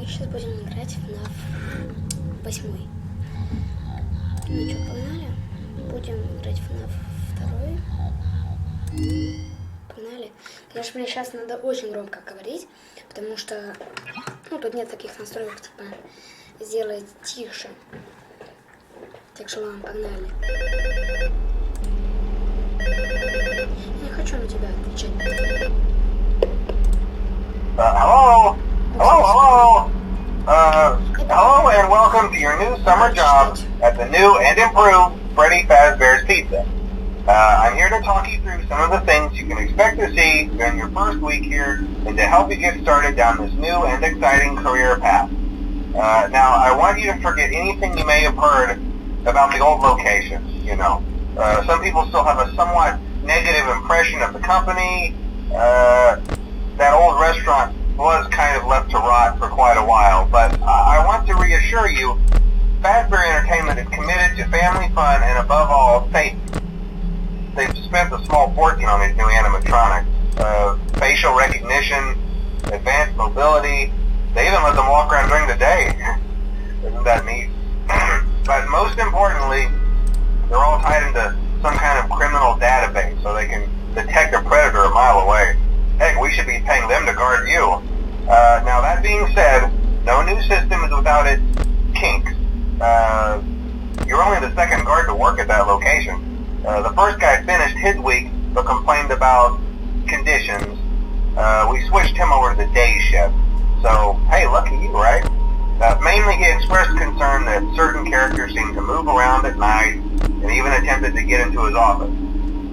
мы сейчас будем играть в FNAF 8. Ну что, погнали? Будем играть в FNAF 2. Погнали. Конечно, мне сейчас надо очень громко говорить, потому что, ну, тут нет таких настроек, типа, сделать тише. Так что ладно, погнали. Я не хочу на тебя отвечать. Hello? Hello? Hello and welcome to your new summer job at the new and improved Freddy Fazbear's Pizza. I'm here to talk you through some of the things you can expect to see during your first week here and to help you get started down this new and exciting career path. Now, I want you to forget anything you may have heard about the old location, you know. Some people still have a somewhat negative impression of the company. That old restaurant was kind of left to rot for quite a while, but I want to reassure you, Fazbear Entertainment is committed to family fun and above all, safety. They've spent a small fortune on these new animatronics. Facial recognition, advanced mobility, they even let them walk around during the day. Isn't that neat? But most importantly, they're all tied into some kind of criminal database so they can detect a predator a mile away. Heck, we should be paying them to guard you. Now that being said, no new system is without its kinks. You're only the second guard to work at that location. The first guy finished his week but complained about conditions. We switched him over to the day shift. So, hey, lucky you, right? Mainly he expressed concern that certain characters seemed to move around at night and even attempted to get into his office.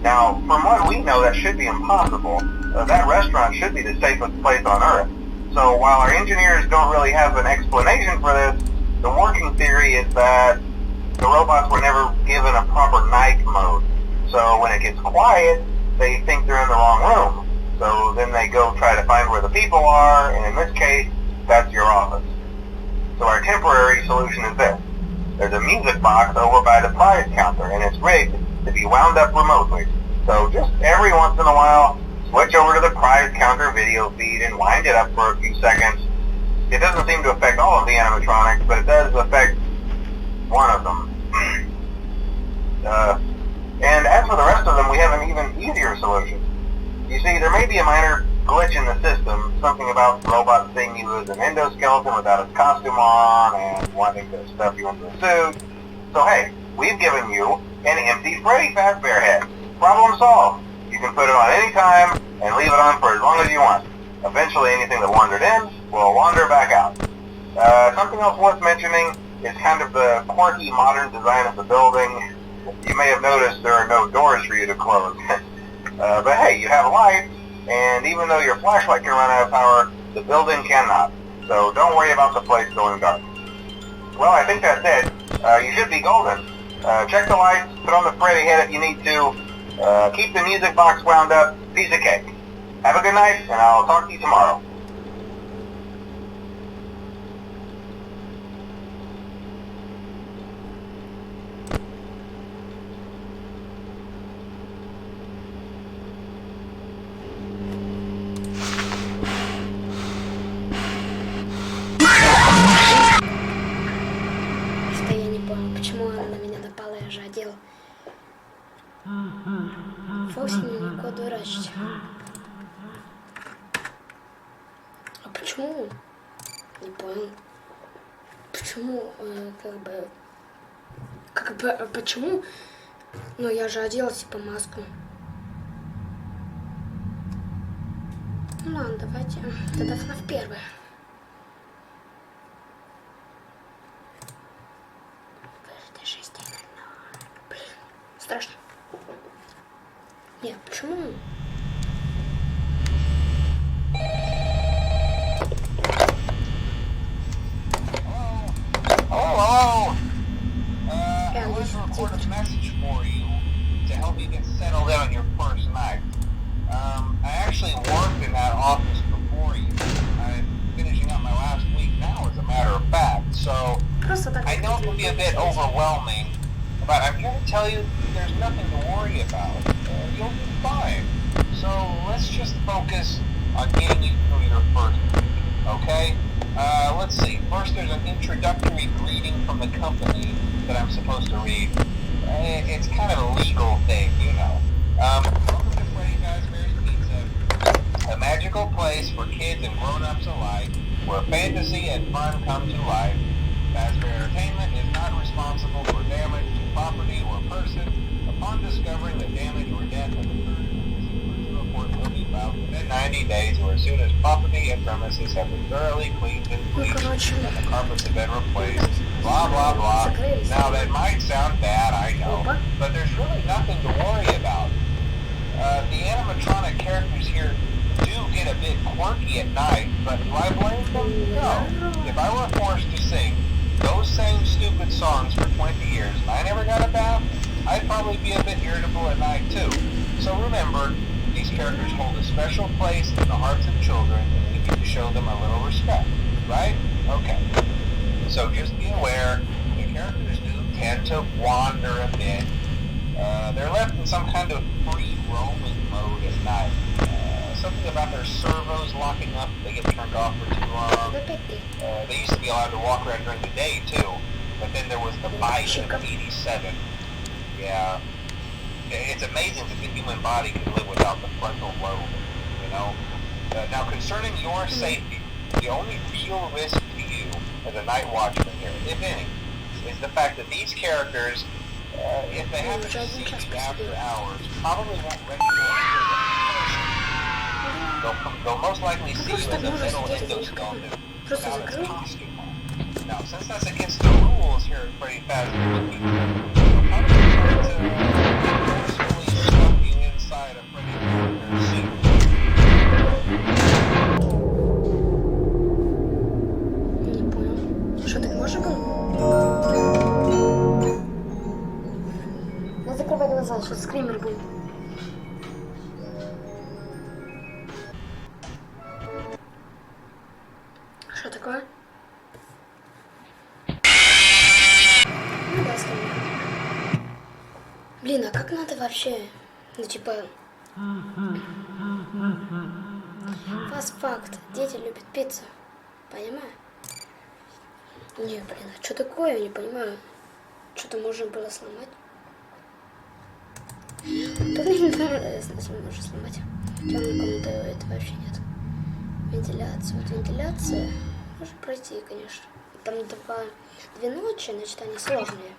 Now, from what we know, that should be impossible. That restaurant should be the safest place on Earth. So while our engineers don't really have an explanation for this, the working theory is that the robots were never given a proper night mode. So when it gets quiet, they think they're in the wrong room. So then they go try to find where the people are, and in this case, that's your office. So our temporary solution is this. There's a music box over by the prize counter, and it's rigged to be wound up remotely. So just every once in a while, switch over to the prize counter video feed and wind it up for a few seconds. It doesn't seem to affect all of the animatronics, but it does affect one of them. And as for the rest of them, we have an even easier solution. You see, there may be a minor glitch in the system, something about robots seeing you as an endoskeleton without its costume on and wanting to stuff you into a suit. So hey, we've given you an empty Freddy Fazbear head. Problem solved. You can put it on any time and leave it on for as long as you want. Eventually anything that wandered in will wander back out. Something else worth mentioning is kind of the quirky modern design of the building. You may have noticed there are no doors for you to close. But hey, you have lights, and even though your flashlight can run out of power, the building cannot. So don't worry about the place going dark. Well, I think that's it. You should be golden. Check the lights, put on the Freddy head if you need to. Keep the music box wound up, piece of cake. Have a good night, and I'll talk to you tomorrow. Что я не понял, почему она на меня напала, я же одел. Вовсе никакой дурачить. А почему? Не понял. Почему, почему? Ну, я же одела, типа, маску. Ну ладно, давайте. Тогда FNAF 1. Блин, страшно. Нет, почему? Hello? I want to record a message for you to help you get settled in on your first night. I actually worked in that office before you. I'm finishing up my last week now, as a matter of fact. So I know it can be a bit overwhelming, but I'm here to tell you there's nothing to worry about. You'll be fine. So let's just focus on getting you through your first week. Okay? Let's see. First, there's an introductory greeting from the company that I'm supposed to read. It's kind of a legal thing, you know. Welcome to Freddy Fazbear's Pizza, a magical place for kids and grown-ups alike, where fantasy and fun come to life. Fazbear Entertainment is not responsible for damage to property or person. Upon discovering that damage or death has occurred, a report will be filed within 90 days or as soon as property and premises have been thoroughly cleaned and bleached and the carpets have been replaced. Blah, blah, blah. Now, that might sound bad, I know, but there's really nothing to worry about. The animatronic characters here do get a bit quirky at night, but do I blame them? No. If I were forced to sing those same stupid songs for 20 years and I never got a bath, I'd probably be a bit irritable at night too. So remember, these characters hold a special place in the hearts of children and we need to show them a little respect, right? Okay. So just be aware, the characters do tend to wander a bit. They're left in some kind of free roaming mode at night. Something about their servos locking up if they get turned off for too long. They used to be allowed to walk around during the day too, but then there was the bite of 87. Yeah. It's amazing that the human body can live without the frontal lobe, you know? Now concerning your safety, the only real risk to you as a night watchman here, if any, is the fact that these characters, if they happen to see you after hours, probably won't recognize you. They'll most likly see you as a metal endoskeleton without its costume on. Now, since that's against the rules here at Freddy Fazbear's Pizza, they'll probably try to forcefully stuff you inside a Freddy Fazbear suit. Не понял. Что, так можно было? Ну, закрывай глаза, что скример был. Что такое? Ну да, скример. Блин, а как надо вообще? Ну типа... Факт. Дети любят пиццу. Понимаю? Не, блин, а что такое? Я не понимаю. Что-то можно было сломать. Тут не можно сломать. Темную комнату это вообще нет. Вентиляция. Вот вентиляция. Можно пройти, конечно. Там две ночи, значит, они сложные.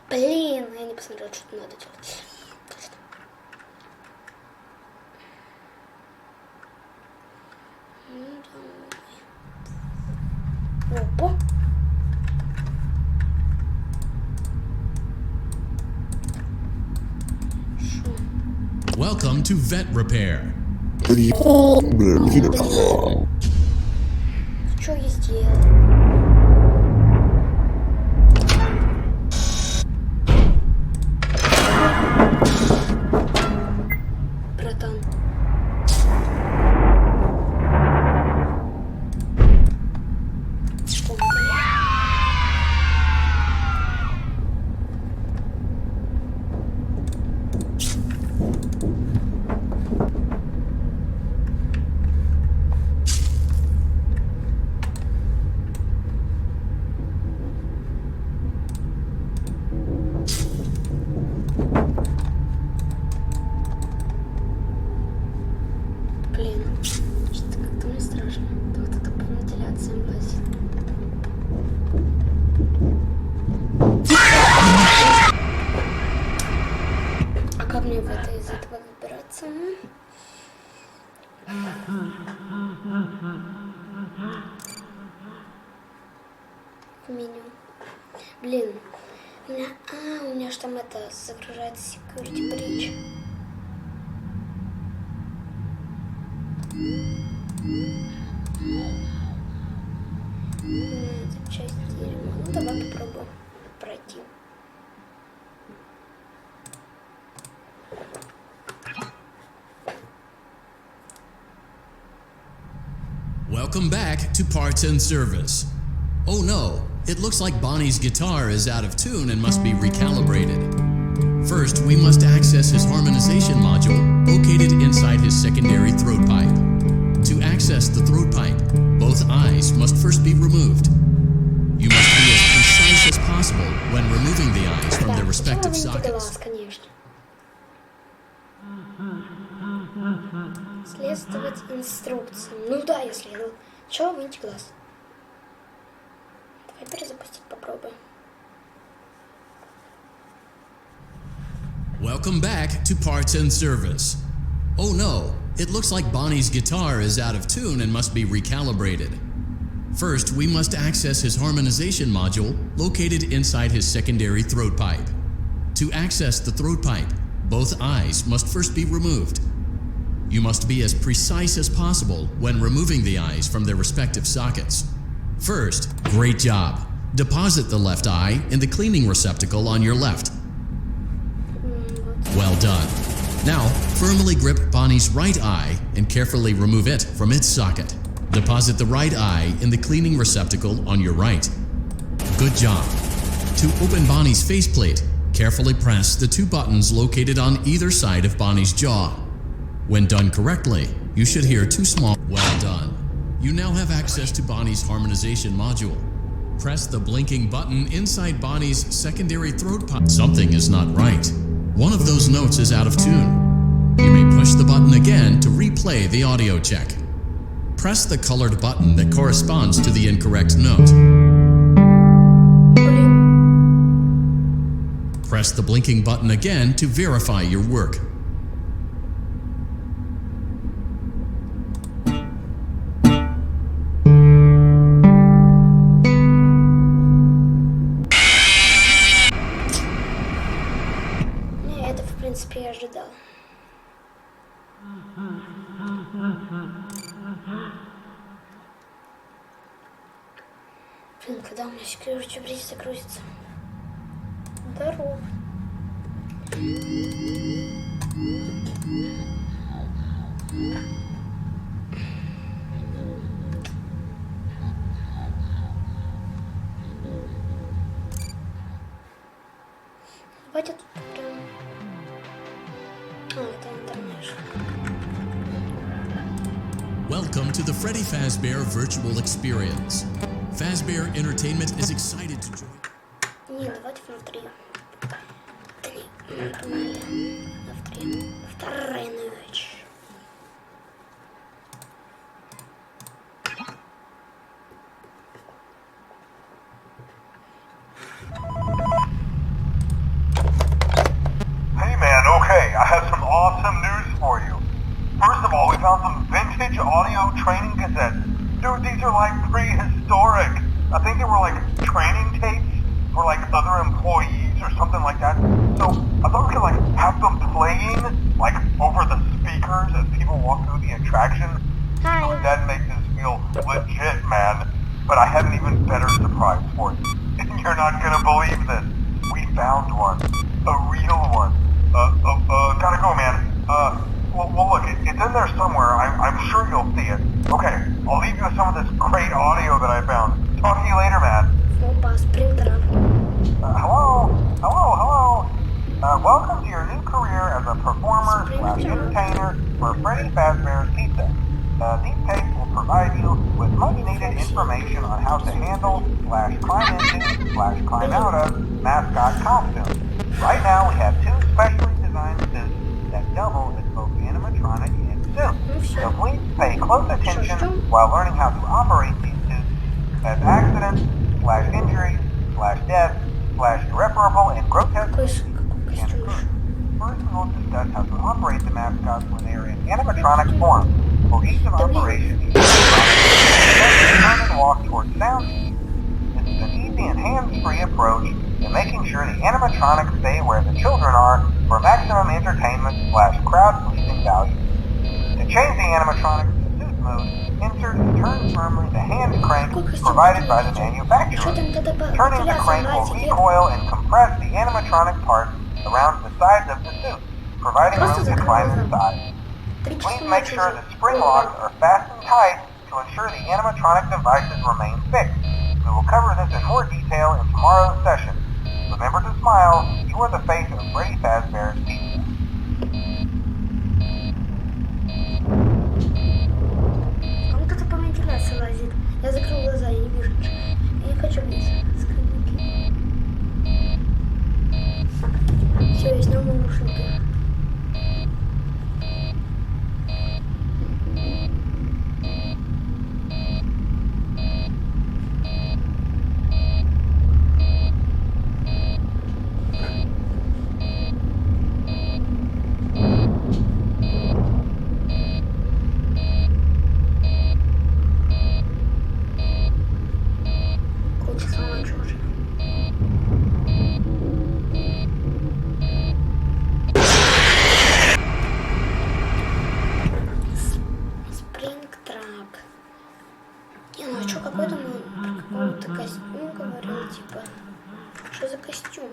Блин, я не посмотрела, что надо делать. Точно. Опа. Welcome to Vet Repair. Что я сделал? Братан. Блин, что-то как-то мне страшно. Там кто-то по вентиляциям лазит. А как мне из этого выбираться? В меню. Блин, у меня ж там это загружается security breach. Это часть дерьма. Ну давай попробуем пройти. Welcome back to Parts and Service. Oh no, it looks like Bonnie's guitar is out of tune and must be recalibrated. First, we must access his harmonization module located inside his secondary throat pipe. To access the throat pipe, both Both eyes must first be removed. You must be as precise as possible when removing the eyes from their respective sockets. Конечно. Следовать инструкциям. Ну да, я следовал. Чего выньте глаз? Давай перезапустить, попробуем. Welcome back to Parts and Service. Oh no, it looks like Bonnie's guitar is out of tune and must be recalibrated. First, we must access his harmonization module located inside his secondary throat pipe. To access the throat pipe, both eyes must first be removed. You must be as precise as possible when removing the eyes from their respective sockets. First, great job. Deposit the left eye in the cleaning receptacle on your left. Well done. Now, firmly grip Bonnie's right eye and carefully remove it from its socket. Deposit the right eye in the cleaning receptacle on your right. Good job. To open Bonnie's faceplate, carefully press the two buttons located on either side of Bonnie's jaw. When done correctly, you should hear two small... Well done. You now have access to Bonnie's harmonization module. Press the blinking button inside Bonnie's secondary throat pipe. Something is not right. One of those notes is out of tune. You may push the button again to replay the audio check. Press the colored button that corresponds to the incorrect note. Press the blinking button again to verify your work. Это, в принципе, я ожидал. Блин, когда у меня security бриз загрузится? Здорово. Давайте тут прям... это интернет. Welcome to the Freddy Fazbear Virtual Experience. Fazbear Entertainment is excited to join. Не, давайте FNAF 3. Погнали. FNAF 3. Вторая ночь. Hey man, okay, I have some awesome news for you. First of all, we found some vintage audio training cassettes. Dude, these are like prehistoric. I think they were like training tapes for like other employees or something like that. So I thought we could like have them playing like over the speakers as people walk through the attraction. Hi. That makes this feel legit, man. But I have an even better surprise for you. You're not gonna believe this. We found one. A real one. Gotta go, man. Well, look, it's in there somewhere. I'm sure you'll see it. Okay, I'll leave you with some of this great audio that I found. Talk to you later, man. Опа, спринтера. Hello? Welcome to your new career as a performer / entertainer for Freddy Fazbear's Pizza. These tapes will provide you with much needed information on how to handle / climb into / climb out of mascot costumes. Right now we have two specially designed suits that double as both animatronic and suit. So please pay close attention while learning how to operate these suits, as accidents / injuries / death / irreparable and grotesque can occur. First we will discuss how to operate the mascots when they are in animatronic form. For ease of operation, you turn and walk towards sound. This is an easy and hands-free approach to making sure the animatronics stay where the children are for maximum entertainment / crowd-pleasing value. To change the animatronics to suit mode, insert and turn firmly the hand crank provided by the manufacturer. Turning the crank will recoil and compress the animatronic parts around the sides of the suit, providing room to climb inside. Please make sure the spring locks are fastened tight to ensure the animatronic devices remain fixed. We will cover this in more detail in tomorrow's session. Remember to smile. You are the face of Freddy Fazbear's Pizza. Он кто-то по вентиляции лазит. что, какой-то мы какого-то костюм говорил, типа. Что за костюм?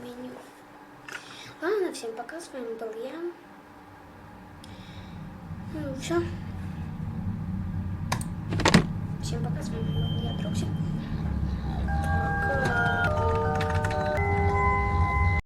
Меню. Ладно, всем пока, с вами был я. Ну, все. Всем пока, с вами был